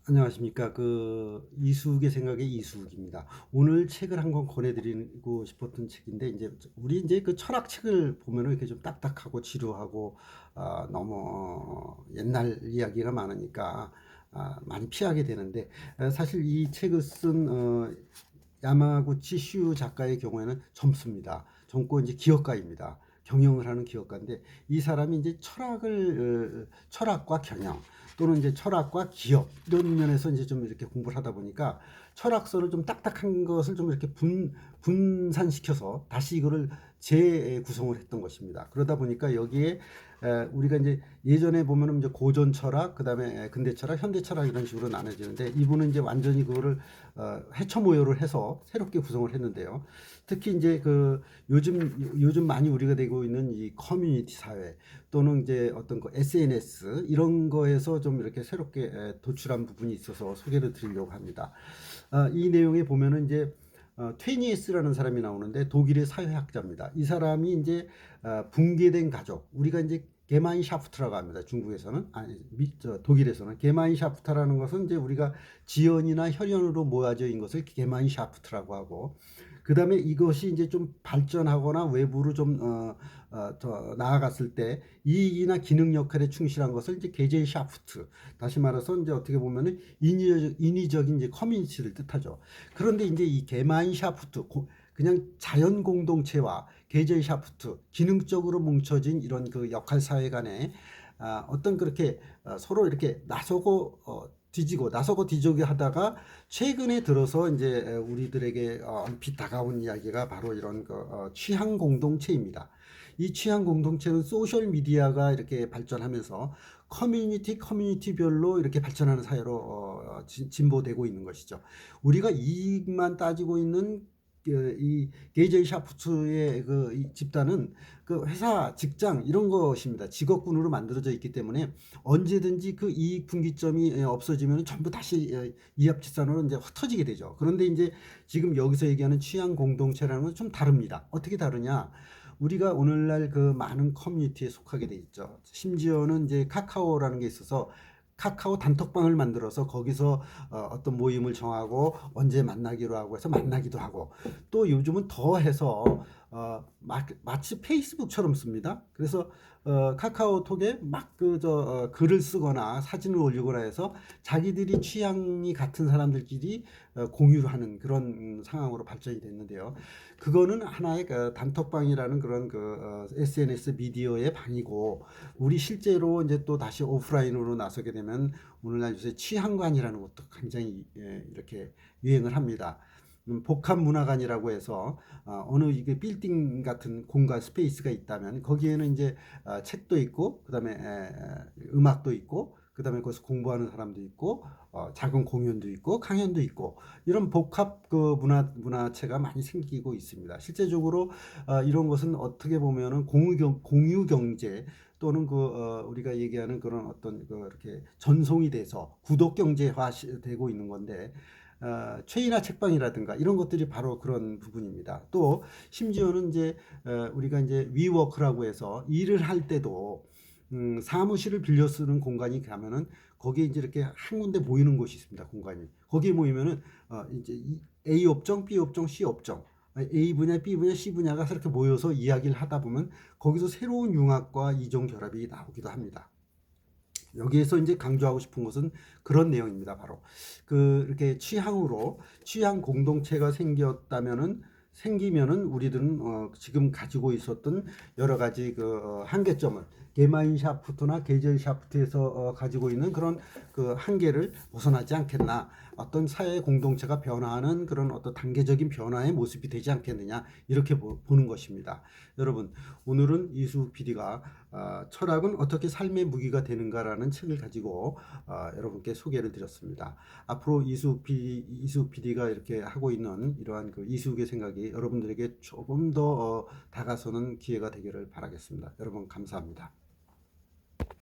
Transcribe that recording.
안녕하십니까. 이수욱의 생각의 이수욱입니다. 오늘 책을 한 권 권해드리고 싶었던 책인데, 우리 그 철학책을 보면은 이렇게 좀 딱딱하고 지루하고, 너무 옛날 이야기가 많으니까, 많이 피하게 되는데, 사실 이 책을 쓴, 야마구치 슈 작가의 경우에는 젊습니다. 젊고 이제 기업가입니다. 경영을 하는 기업가인데, 이 사람이 이제 철학과 경영, 또는 이제 철학과 기업 이런 면에서 이제 좀 이렇게 공부를 하다 보니까 철학서를 좀 딱딱한 것을 좀 이렇게 분산시켜서 다시 이거를 재구성을 했던 것입니다. 그러다 보니까 여기에 우리가 이제 예전에 보면은 이제 고전 철학, 그다음에 근대 철학, 현대 철학 이런 식으로 나눠지는데, 이분은 이제 완전히 그거를 해처모여를 해서 새롭게 구성을 했는데요. 특히 이제 요즘 많이 우리가 되고 있는 이 커뮤니티 사회, 또는 이제 어떤 SNS 이런 거에서 좀 이렇게 새롭게 도출한 부분이 있어서 소개를 드리려고 합니다. 이 내용에 보면은 이제 테니에스라는 사람이 나오는데, 독일의 사회학자입니다. 이 사람이 이제 붕괴된 가족, 우리가 이제 게마인샤프트라고 합니다. 중국에서는, 아니 독일에서는 게마인샤프트라는 것은 이제 우리가 지연이나 혈연으로 모아져 있는 것을 게마인샤프트라고 하고, 그 다음에 이것이 이제 좀 발전하거나 외부로 더 나아갔을 때 이익이나 기능 역할에 충실한 것을 이제 게제샤프트, 다시 말해서 이제 어떻게 보면은 인위적인 이제 커뮤니티를 뜻하죠. 그런데 이제 이 게마인샤프트, 그냥 자연 공동체와 게제샤프트, 기능적으로 뭉쳐진 이런 그 역할 사회 간에 어떤 그렇게 서로 이렇게 나서고 뒤지고 하다가 최근에 들어서 이제 우리들에게 얼핏 다가온 이야기가 바로 이런 취향 공동체입니다. 이 취향 공동체는 소셜 미디어가 이렇게 발전하면서 커뮤니티별로 이렇게 발전하는 사회로 진보되고 있는 것이죠. 우리가 이익만 따지고 있는 이 게이젤샤프트의 이 집단은 그 회사, 직장 이런 것입니다. 직업군으로 만들어져 있기 때문에 언제든지 그 이익 분기점이 없어지면 전부 다시 이합집산으로 이제 흩어지게 되죠. 그런데 이제 지금 여기서 얘기하는 취향 공동체라는 건 좀 다릅니다. 어떻게 다르냐? 우리가 오늘날 그 많은 커뮤니티에 속하게 돼 있죠. 심지어는 이제 카카오라는 게 있어서 카카오 단톡방을 만들어서 거기서 어떤 모임을 정하고 언제 만나기로 하고 해서 만나기도 하고, 또 요즘은 더해서 마치 페이스북처럼 씁니다. 그래서 카카오톡에 막 글을 쓰거나 사진을 올리거나 해서 자기들이 취향이 같은 사람들끼리 공유를 하는 그런 상황으로 발전이 됐는데요. 그거는 하나의 단톡방이라는 그런 SNS 미디어의 방이고, 우리 실제로 이제 또 다시 오프라인으로 나서게 되면 오늘날 요새 취향관이라는 것도 굉장히 이렇게 유행을 합니다. 복합 문화관이라고 해서 어느 이게 빌딩 같은 공간 스페이스가 있다면 거기에는 이제 책도 있고, 그다음에 음악도 있고, 그다음에 거기서 공부하는 사람도 있고, 작은 공연도 있고, 강연도 있고, 이런 복합 문화체가 많이 생기고 있습니다. 실제적으로 이런 것은 어떻게 보면은 공유 경제, 또는 우리가 얘기하는 그런 어떤 이렇게 전송이 돼서 구독 경제화 되고 있는 건데, 최인화 책방이라든가 이런 것들이 바로 그런 부분입니다. 또 심지어는 이제 우리가 이제 위워크라고 해서 일을 할 때도 사무실을 빌려 쓰는 공간이 가면은 거기에 이제 이렇게 한 군데 모이는 곳이 있습니다. 공간이 거기에 모이면은 이제 A 업종, B 업종, C 업종, A 분야, B 분야, C 분야가 이렇게 모여서 이야기를 하다 보면 거기서 새로운 융합과 이종 결합이 나오기도 합니다. 여기에서 이제 강조하고 싶은 것은 그런 내용입니다. 바로 이렇게 취향 공동체가 생기면은 우리들은 지금 가지고 있었던 여러 가지 한계점을 게마인샤프트나 게젤샤프트에서 가지고 있는 그런 한계를 벗어나지 않겠나, 어떤 사회 공동체가 변화하는 그런 어떤 단계적인 변화의 모습이 되지 않겠느냐, 이렇게 보는 것입니다. 여러분, 오늘은 이수욱 PD가 철학은 어떻게 삶의 무기가 되는가라는 책을 가지고 여러분께 소개를 드렸습니다. 앞으로 이수욱 PD가 이렇게 하고 있는 이러한 이수욱의 생각이 여러분들에게 조금 더 다가서는 기회가 되기를 바라겠습니다. 여러분 감사합니다.